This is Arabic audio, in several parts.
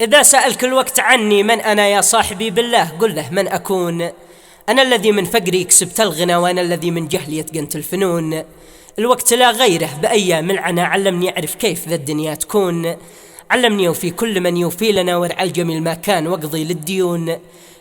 إذا سألك الوقت عني من أنا يا صاحبي بالله قل له من أكون. أنا الذي من فقري كسبت الغنى، وأنا الذي من جهلي اتقنت الفنون. الوقت لا غيره بأيام العنا علمني أعرف كيف ذا الدنيا تكون. علمني وفي كل من يوفي لنا ورعى الجميل ما كان واقضي للديون.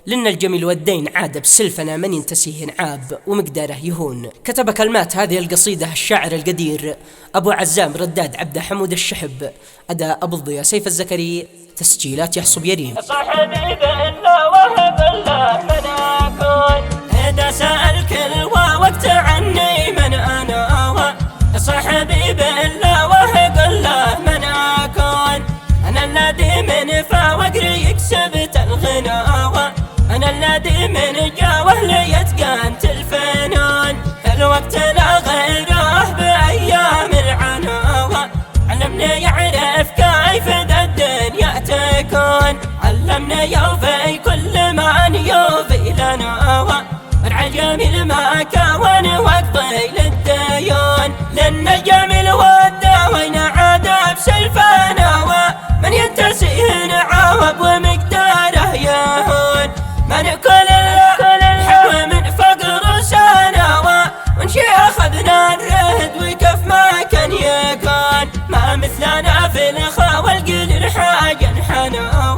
لأن الجميل والدين عاد بسلفنا من ينتسيه نعاب ومقداره يهون. كتب كلمات هذه القصيدة الشاعر القدير أبو عزام رداد عبد حمود الشحب، أداء أبو الضياء سيف الزكري، تسجيلات يحصب يريم. صاحبي بالله وهب الله من أكون. إذا سأل كل وقت عني من أنا. صاحبي بالله وهب الله من أكون. أنا الذي من فوقري يكسبت الغنى، أنا الذي من جاوه ليتقنت الفنون. الوقت لا غيره بأيام العنا علمني يعرف كيف ذا الدنيا تكون. علمني يوفي كل من يوفي لنا ورعى الجميل ما كون واقضي للديون. لأن الجميل والداوين عاد بسلفنا ومن ينتسيه نعاوب ومقداره يهون. من كل الحب من فقر سنة ومن شي أخذنا الرهد وكف ما كان يكون. ما مثلنا في الخا والقل الحاجة نحنا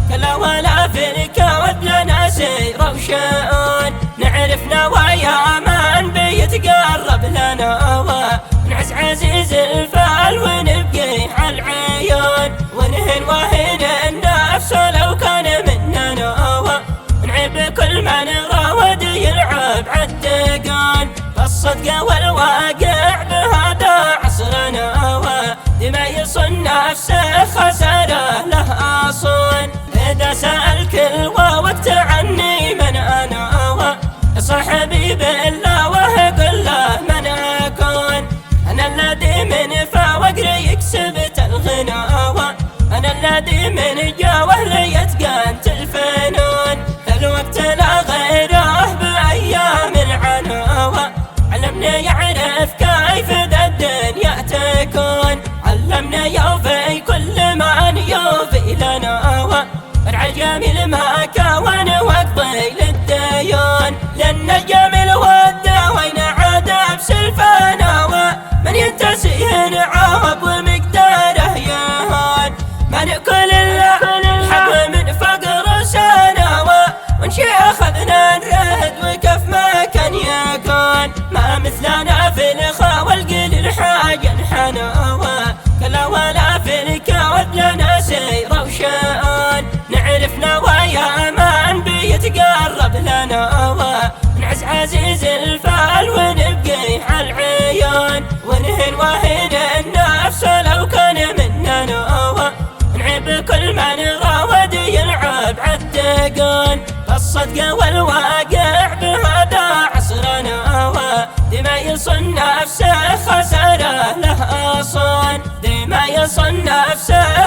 كلا ولا في الكود لنا سير وشؤون. نعرف نوايا من بيتقرب لنا ونعز عزيز الفال ونبقي على العيون. ونهن وهن النفس لو كان مننا نعيب كل من راود يلعب عالدقان. فالصدق والواقع بهذا عصرنا دما يصن نفسه خساره له أصون. إذا سأل كل وقت عني من أنا. صاحبي بالله وقل له من أكون. أنا الذي من فوقري يكسبت الغنى، أنا الذي من جاوه ليتقنت الفنون. الوقت لا غيره بأيام العنا علمني يعرف كيف ذا الدنيا تكون. علمني يوفي كل من يوفي لنا ورعى الجميل ما كون واقضي للديون. لأن الجميل والداوين عاد بسلفنا ومن ينتسيه نعاوب ومقداره يهون. من كل الحب من فقر سنة ومن شي أخذنا الرهد وكف ما كان يكون. ما مثلنا في الخا والقل الحاجة نحنا كلا ولا في الكود لنا سير وشؤون. نعرف نوايا من بيتقرب لنا ونعز عزيز الفال ونبقي على العيون. ونهن وهن النفس لو كان مننا نعيب كل من راود يلعب عالدقان. فالصدق والواقع بهذا عصرنا دما يصن نفسه خساره له أصون. دما يصن نفسه